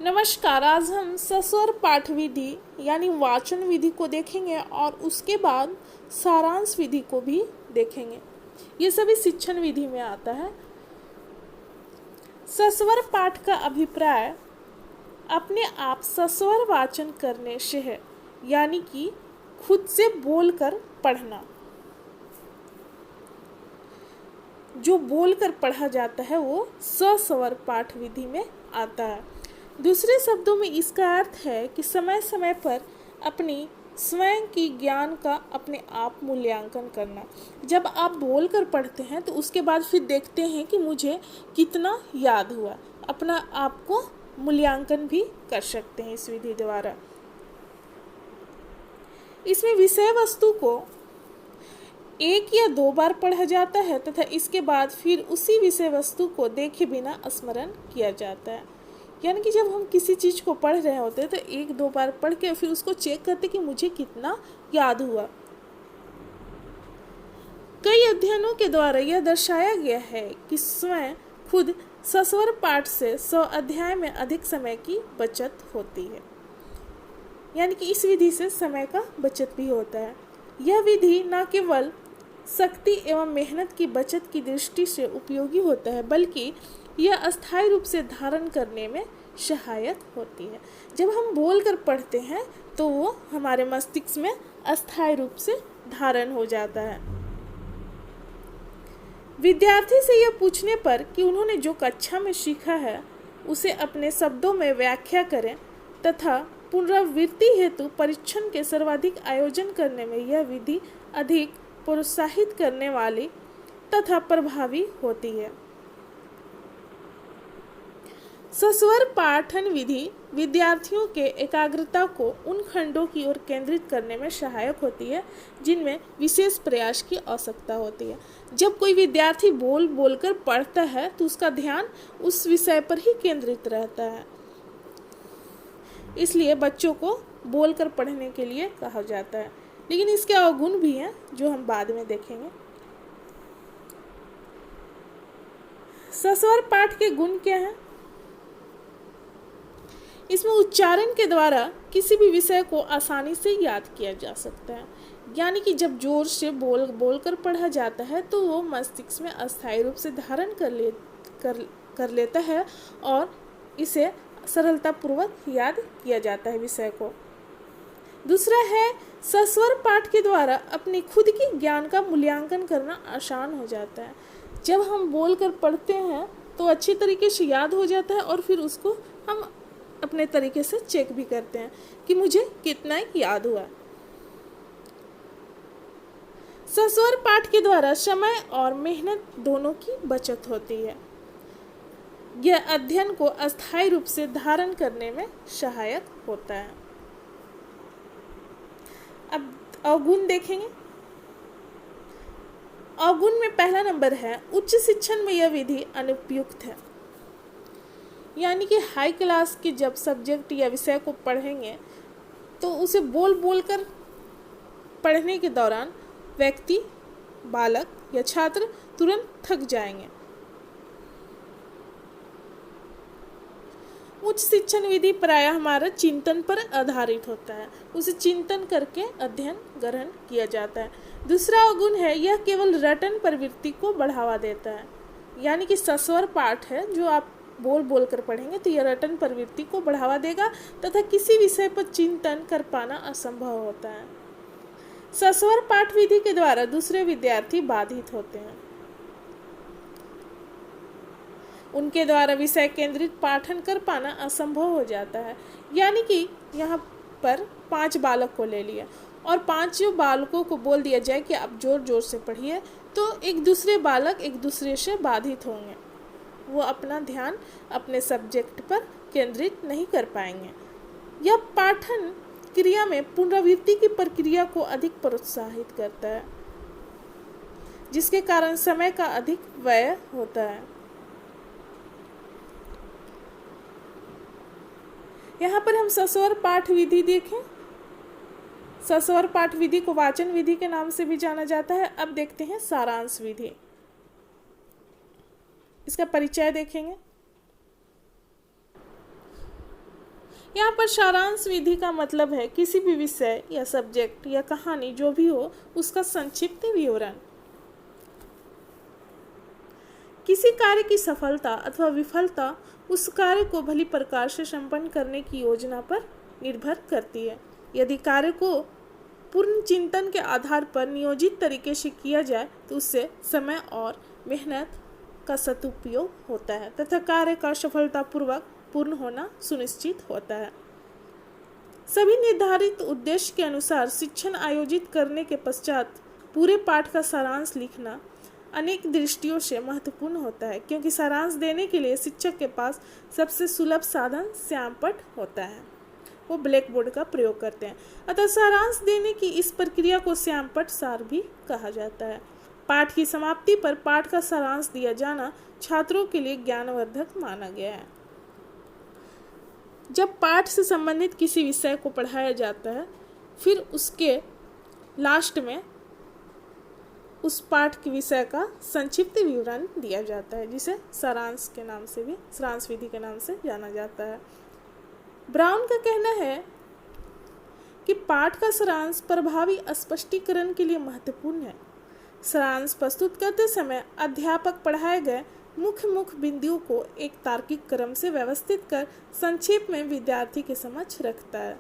नमस्कार। आज हम सस्वर पाठ विधि यानी वाचन विधि को देखेंगे और उसके बाद सारांश विधि को भी देखेंगे। ये सभी शिक्षण विधि में आता है। सस्वर पाठ का अभिप्राय अपने आप सस्वर वाचन करने से है, यानी कि खुद से बोलकर पढ़ना। जो बोलकर पढ़ा जाता है वो सस्वर पाठ विधि में आता है। दूसरे शब्दों में इसका अर्थ है कि समय समय पर अपनी स्वयं की ज्ञान का अपने आप मूल्यांकन करना। जब आप बोलकर पढ़ते हैं तो उसके बाद फिर देखते हैं कि मुझे कितना याद हुआ। अपना आप को मूल्यांकन भी कर सकते हैं इस विधि द्वारा। इसमें विषय वस्तु को एक या दो बार पढ़ा जाता है तथा इसके बाद फिर उसी विषय वस्तु को देखे बिना स्मरण किया जाता है। यानी कि जब हम किसी चीज़ को पढ़ रहे होते हैं तो एक दो बार पढ़ के फिर उसको चेक करते कि मुझे कितना याद हुआ। कई अध्ययनों के द्वारा यह दर्शाया गया है कि स्वयं खुद सस्वर पाठ से 100 अध्याय में अधिक समय की बचत होती है। यानी कि इस विधि से समय का बचत भी होता है। यह विधि न केवल शक्ति एवं मेहनत की बचत की दृष्टि से उपयोगी होता है, बल्कि यह अस्थायी रूप से धारण करने में सहायक होती है। जब हम बोलकर पढ़ते हैं तो वो हमारे मस्तिष्क में अस्थायी रूप से धारण हो जाता है। विद्यार्थी से यह पूछने पर कि उन्होंने जो कक्षा में सीखा है उसे अपने शब्दों में व्याख्या करें तथा पुनरावृत्ति हेतु परीक्षण के सर्वाधिक आयोजन करने में यह विधि अधिक प्रोत्साहित करने वाली तथा प्रभावी होती है। सस्वर पाठन विधि विद्यार्थियों के एकाग्रता को उन खंडों की ओर केंद्रित करने में सहायक होती है जिनमें विशेष प्रयास की आवश्यकता होती है। जब कोई विद्यार्थी बोलकर पढ़ता है तो उसका ध्यान उस विषय पर ही केंद्रित रहता है। इसलिए बच्चों को बोलकर पढ़ने के लिए कहा जाता है। लेकिन इसके अवगुण भी हैं जो हम बाद में देखेंगे। सस्वर पाठ के गुण क्या हैं? इसमें उच्चारण के द्वारा किसी भी विषय को आसानी से याद किया जा सकता है। यानी कि जब जोर से बोलकर पढ़ा जाता है तो वो मस्तिष्क में अस्थायी रूप से धारण कर लेता है और इसे सरलतापूर्वक याद किया जाता है विषय को। दूसरा है सस्वर पाठ के द्वारा अपनी खुद की ज्ञान का मूल्यांकन करना आसान हो जाता है। जब हम बोलकर पढ़ते हैं तो अच्छी तरीके से याद हो जाता है और फिर उसको हम अपने तरीके से चेक भी करते हैं कि मुझे कितना याद हुआ। सस्वर पाठ के द्वारा समय और मेहनत दोनों की बचत होती है। यह अध्ययन को अस्थायी रूप से धारण करने में सहायक होता है। अब अवगुण देखेंगे। अवगुण में पहला नंबर है उच्च शिक्षण में यह विधि अनुपयुक्त है। यानी कि हाई क्लास के जब सब्जेक्ट या विषय को पढ़ेंगे तो उसे बोल कर पढ़ने के दौरान व्यक्ति, बालक या छात्र तुरंत थक जाएंगे। उच्च शिक्षण विधि प्रायः हमारा चिंतन पर आधारित होता है। उसे चिंतन करके अध्ययन ग्रहण किया जाता है। दूसरा अवगुण है यह केवल रटन प्रवृत्ति को बढ़ावा देता है। यानी कि सस्वर पाठ है जो आप बोल कर पढ़ेंगे तो यह रटन प्रवृत्ति को बढ़ावा देगा तथा किसी विषय पर चिंतन कर पाना असंभव होता है। सस्वर पाठ विधि के द्वारा दूसरे विद्यार्थी बाधित होते हैं। उनके द्वारा विषय केंद्रित पाठन कर पाना असंभव हो जाता है। यानी कि यहाँ पर 5 बालक को ले लिया और 5 बालकों को बोल दिया जाए कि आप जोर जोर से पढ़िए, तो एक दूसरे बालक एक दूसरे से बाधित होंगे। वो अपना ध्यान अपने सब्जेक्ट पर केंद्रित नहीं कर पाएंगे। यह पाठन क्रिया में पुनरावृत्ति की प्रक्रिया को अधिक प्रोत्साहित करता है, जिसके कारण समय का अधिक व्यय होता है। यहाँ पर हम सस्वर पाठ विधि देखें। सस्वर पाठ विधि को वाचन विधि के नाम से भी जाना जाता है। अब देखते हैं सारांश विधि। इसका परिचय देखेंगे। यहाँ पर सारांश विधि का मतलब है किसी भी विषय या सब्जेक्ट या कहानी जो भी हो उसका संक्षिप्त विवरण। किसी कार्य की सफलता अथवा विफलता उस कार्य को भली प्रकार से संपन्न करने की योजना पर निर्भर करती है। यदि कार्य को पूर्ण चिंतन के आधार पर नियोजित तरीके से किया जाए तो उससे समय और मेहनत का सदुपयोग होता है तथा कार्य का सफलतापूर्वक पूर्ण होना सुनिश्चित होता है। सभी निर्धारित उद्देश्य के अनुसार शिक्षण आयोजित करने के पश्चात पूरे पाठ का सारांश लिखना अनेक दृष्टियों से महत्वपूर्ण होता है, क्योंकि सारांश देने के लिए शिक्षक के पास सबसे सुलभ साधन श्यामपट्ट होता है। वो ब्लैक बोर्ड का प्रयोग करते हैं। अतः सारांश देने की इस प्रक्रिया को श्यामपट्ट सार भी कहा जाता है। पाठ की समाप्ति पर पाठ का सारांश दिया जाना छात्रों के लिए ज्ञानवर्धक माना गया है। जब पाठ से संबंधित किसी विषय को पढ़ाया जाता है फिर उसके लास्ट में उस पाठ के विषय का संक्षिप्त विवरण दिया जाता है, जिसे सारांश के नाम से भी सारांश विधि के नाम से जाना जाता है। ब्राउन का कहना है कि पाठ का सारांश प्रभावी स्पष्टीकरण के लिए महत्वपूर्ण है। सारांश प्रस्तुत करते समय अध्यापक पढ़ाए गए मुख्य बिंदुओं को एक तार्किक क्रम से व्यवस्थित कर संक्षेप में विद्यार्थी के समक्ष रखता है।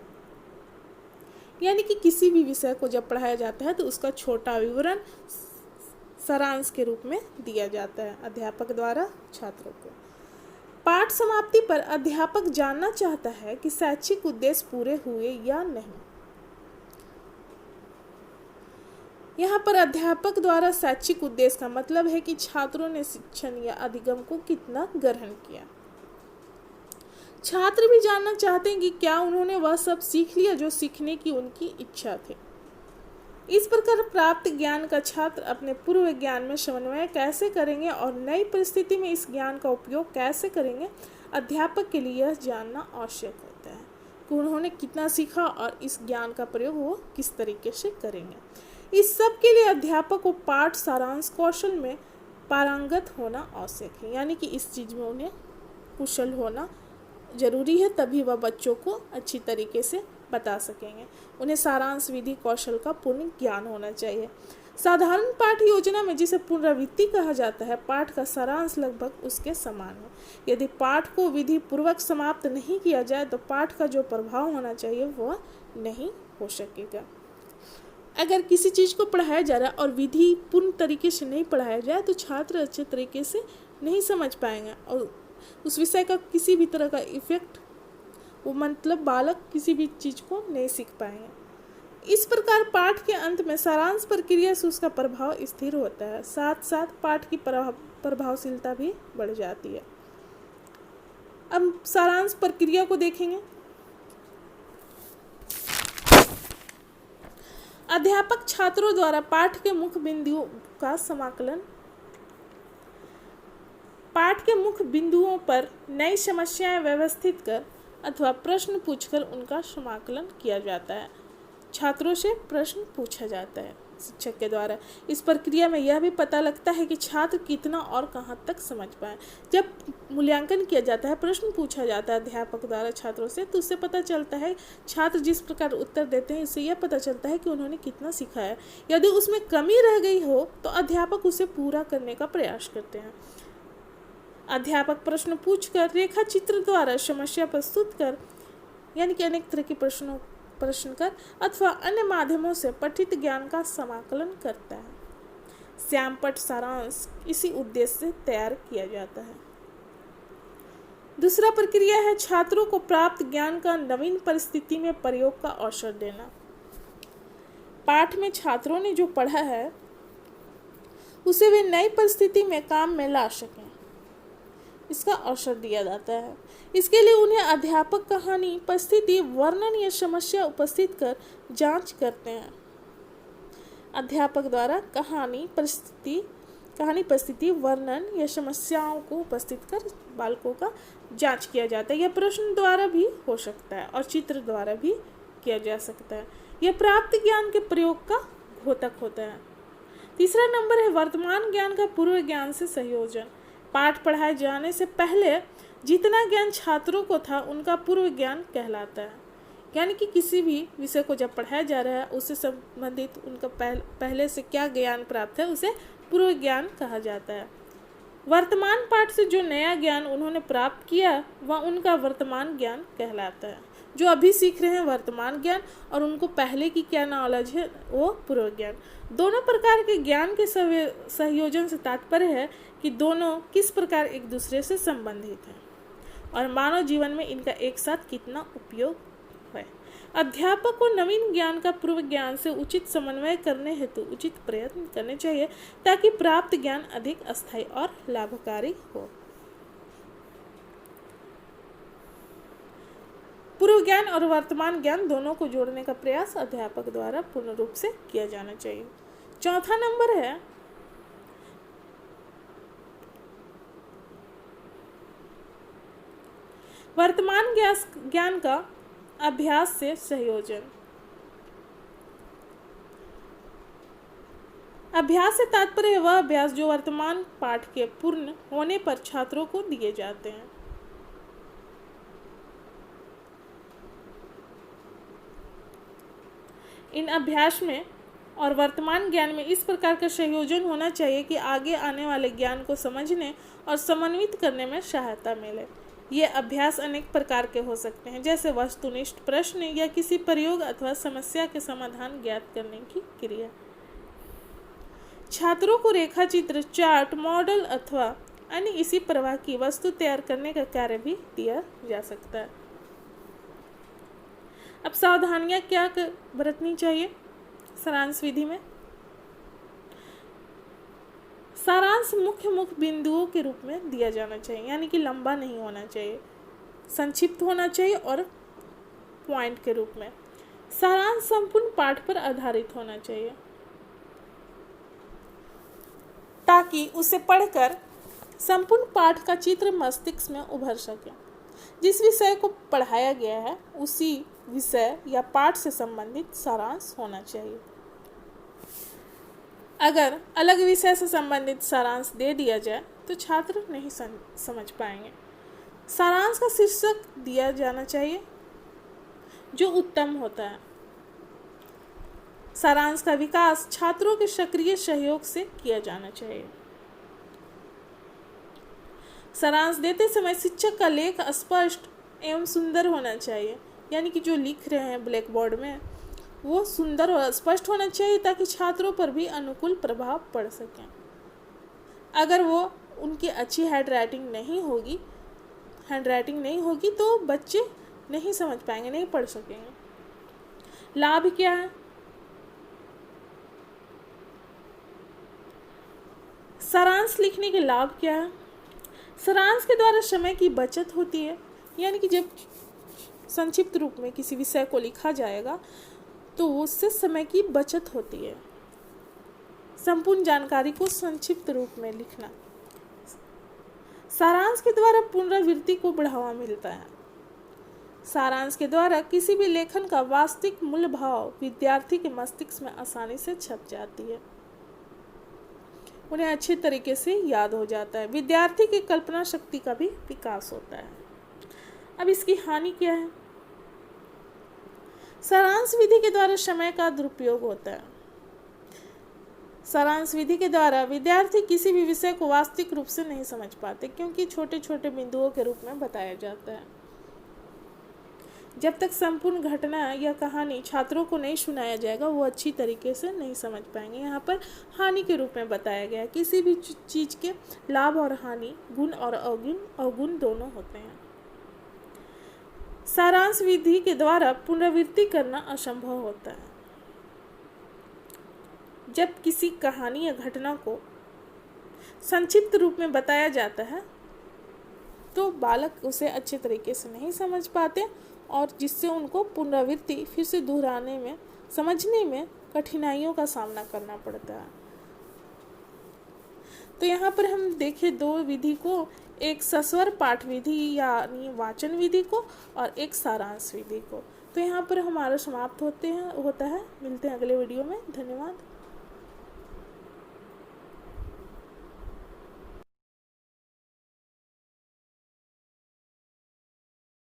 यानी कि किसी भी विषय को जब पढ़ाया जाता है तो उसका छोटा विवरण सारांश के रूप में दिया जाता है अध्यापक द्वारा छात्रों को। पाठ समाप्ति पर अध्यापक जानना चाहता है कि शैक्षिक उद्देश्य पूरे हुए या नहीं। यहाँ पर अध्यापक द्वारा शैक्षिक उद्देश्य का मतलब है कि छात्रों ने शिक्षण या अधिगम को कितना ग्रहण किया। छात्र भी जानना चाहते हैं कि क्या उन्होंने वह सब सीख लिया जो सीखने की उनकी इच्छा थी। इस प्रकार प्राप्त ज्ञान का छात्र अपने पूर्व ज्ञान में समन्वय कैसे करेंगे और नई परिस्थिति में इस ज्ञान का उपयोग कैसे करेंगे, अध्यापक के लिए यह जानना आवश्यक होता है कि उन्होंने कितना सीखा और इस ज्ञान का प्रयोग वो किस तरीके से करेंगे। इस सब के लिए अध्यापक को पाठ सारांश कौशल में पारंगत होना आवश्यक है, यानी कि इस चीज़ में उन्हें कुशल होना जरूरी है, तभी वह बच्चों को अच्छी तरीके से बता सकेंगे। उन्हें सारांश विधि कौशल का पूर्ण ज्ञान होना चाहिए। साधारण पाठ योजना में जिसे पुनरावृत्ति कहा जाता है, पाठ का सारांश लगभग उसके समान है। यदि पाठ को विधि पूर्वक समाप्त नहीं किया जाए तो पाठ का जो प्रभाव होना चाहिए वह नहीं हो सकेगा। अगर किसी चीज़ को पढ़ाया जा रहा है और विधि पूर्ण तरीके से नहीं पढ़ाया जाए तो छात्र अच्छे तरीके से नहीं समझ पाएंगे और उस विषय का किसी भी तरह का इफेक्ट वो मतलब बालक किसी भी चीज़ को नहीं सीख पाएंगे। इस प्रकार पाठ के अंत में सारांश प्रक्रिया से उसका प्रभाव स्थिर होता है, साथ साथ पाठ की प्रभावशीलता भी बढ़ जाती है। अब सारांश प्रक्रिया को देखेंगे। अध्यापक छात्रों द्वारा पाठ के मुख्य बिंदुओं का समाकलन, पाठ के मुख्य बिंदुओं पर नई समस्याएं व्यवस्थित कर अथवा प्रश्न पूछकर उनका समाकलन किया जाता है। छात्रों से प्रश्न पूछा जाता है शिक्षक के द्वारा। इस प्रक्रिया में यह भी पता लगता है कि छात्र कितना और कहाँ तक समझ पाए। जब मूल्यांकन किया जाता है, प्रश्न पूछा जाता है अध्यापक द्वारा छात्रों से, तो उससे पता चलता है छात्र जिस प्रकार उत्तर देते हैं, इससे यह पता चलता है कि उन्होंने कितना सीखा है। यदि उसमें कमी रह गई हो तो अध्यापक उसे पूरा करने का प्रयास करते हैं। अध्यापक प्रश्न पूछकर, रेखा चित्र द्वारा समस्या प्रस्तुत कर, यानी कि अनेक तरह के प्रश्न कर अथवा अन्य माध्यमों से पठित ज्ञान का समाकलन करता है। श्यामपट्ट सारांश इसी उद्देश्य से तैयार किया जाता है। दूसरा प्रक्रिया है छात्रों को प्राप्त ज्ञान का नवीन परिस्थिति में प्रयोग का अवसर देना। पाठ में छात्रों ने जो पढ़ा है उसे वे नई परिस्थिति में काम में ला सकें, इसका अवसर दिया जाता है। इसके लिए उन्हें अध्यापक कहानी, परिस्थिति, वर्णन या समस्या उपस्थित कर जांच करते हैं। अध्यापक द्वारा कहानी, परिस्थिति, वर्णन या समस्याओं को उपस्थित कर बालकों का जांच किया जाता है। यह प्रश्न द्वारा भी हो सकता है और चित्र द्वारा भी किया जा सकता है। यह प्राप्त ज्ञान के प्रयोग का द्योतक होता है। तीसरा नंबर है वर्तमान ज्ञान का पूर्व ज्ञान से संयोजन। पाठ पढ़ाए जाने से पहले जितना ज्ञान छात्रों को था उनका पूर्व ज्ञान कहलाता है। यानी कि किसी भी विषय को जब पढ़ाया जा रहा है उससे संबंधित उनका पहले से क्या ज्ञान प्राप्त है उसे पूर्व ज्ञान कहा जाता है। वर्तमान पाठ से जो नया ज्ञान उन्होंने प्राप्त किया वह उनका वर्तमान ज्ञान कहलाता है। जो अभी सीख रहे हैं वर्तमान ज्ञान, और उनको पहले की क्या नॉलेज है वो पूर्व ज्ञान। दोनों प्रकार के ज्ञान के संयोजन से तात्पर्य है कि दोनों किस प्रकार एक दूसरे से संबंधित हैं और मानव जीवन में इनका एक साथ कितना उपयोग है। अध्यापक को नवीन ज्ञान का पूर्व ज्ञान से उचित समन्वय करने हेतु उचित प्रयत्न करने चाहिए ताकि प्राप्त ज्ञान अधिक अस्थायी और लाभकारी हो। पूर्व ज्ञान और वर्तमान ज्ञान दोनों को जोड़ने का प्रयास अध्यापक द्वारा पूर्ण रूप से किया जाना चाहिए। चौथा नंबर है वर्तमान ज्ञान का अभ्यास से संयोजन। अभ्यास से तात्पर्य वह अभ्यास जो वर्तमान पाठ के पूर्ण होने पर छात्रों को दिए जाते हैं। इन अभ्यास में और वर्तमान ज्ञान में इस प्रकार का संयोजन होना चाहिए कि आगे आने वाले ज्ञान को समझने और समन्वित करने में सहायता मिले। ये अभ्यास अनेक प्रकार के हो सकते हैं, जैसे वस्तुनिष्ठ प्रश्न या किसी प्रयोग अथवा समस्या के समाधान ज्ञात करने की क्रिया। छात्रों को रेखाचित्र, चार्ट, मॉडल अथवा अन्य इसी प्रकार की वस्तु तैयार करने का कार्य भी दिया जा सकता है। अब सावधानियां क्या बरतनी चाहिए सारांश विधि में। सारांश मुख्य बिंदुओं के रूप में दिया जाना चाहिए, यानी कि लंबा नहीं होना चाहिए, संक्षिप्त होना चाहिए और पॉइंट के रूप में। सारांश संपूर्ण पाठ पर आधारित होना चाहिए ताकि उसे पढ़कर संपूर्ण पाठ का चित्र मस्तिष्क में उभर सके। जिस विषय को पढ़ाया गया है उसी विषय या पाठ से संबंधित सारांश होना चाहिए। अगर अलग विषय से संबंधित सारांश दे दिया जाए तो छात्र नहीं समझ पाएंगे। सारांश का शीर्षक दिया जाना चाहिए जो उत्तम होता है। सारांश का विकास छात्रों के सक्रिय सहयोग से किया जाना चाहिए। सारांश देते समय शिक्षक का लेख स्पष्ट एवं सुंदर होना चाहिए, यानी कि जो लिख रहे हैं ब्लैक बोर्ड में वो सुंदर और स्पष्ट होना चाहिए ताकि छात्रों पर भी अनुकूल प्रभाव पड़ सके। अगर वो उनकी अच्छी हैंडराइटिंग नहीं होगी तो बच्चे नहीं समझ पाएंगे, नहीं पढ़ सकेंगे। लाभ क्या है? सारांश लिखने के लाभ क्या है? सारांश के द्वारा समय की बचत होती है, यानी कि जब संक्षिप्त रूप में किसी विषय को लिखा जाएगा तो उससे समय की बचत होती है। संपूर्ण जानकारी को संक्षिप्त रूप में लिखना। सारांश के द्वारा पुनरावृत्ति को बढ़ावा मिलता है। सारांश के द्वारा किसी भी लेखन का वास्तविक मूल भाव विद्यार्थी के मस्तिष्क में आसानी से छप जाती है, उन्हें अच्छे तरीके से याद हो जाता है। विद्यार्थी की कल्पना शक्ति का भी विकास होता है। अब इसकी हानि क्या है? सारांश विधि के द्वारा समय का दुरुपयोग होता है। सारांश विधि के द्वारा विद्यार्थी किसी भी विषय को वास्तविक रूप से नहीं समझ पाते, क्योंकि छोटे छोटे बिंदुओं के रूप में बताया जाता है। जब तक संपूर्ण घटना या कहानी छात्रों को नहीं सुनाया जाएगा वो अच्छी तरीके से नहीं समझ पाएंगे। यहाँ पर हानि के रूप में बताया गया है। किसी भी चीज के लाभ और हानि, गुण और अवगुण दोनों होते हैं। सारांश विधि के द्वारा पुनरावृत्ति करना असंभव होता है। जब किसी कहानी या घटना को संक्षिप्त रूप में बताया जाता है तो बालक उसे अच्छे तरीके से नहीं समझ पाते और जिससे उनको पुनरावृत्ति फिर से दोहराने में, समझने में कठिनाइयों का सामना करना पड़ता है। तो यहाँ पर हम देखें दो विधि को, एक सस्वर पाठ विधि यानी वाचन विधि को और एक सारांश विधि को। तो यहाँ पर हमारा समाप्त होता है। मिलते हैं अगले वीडियो में। धन्यवाद।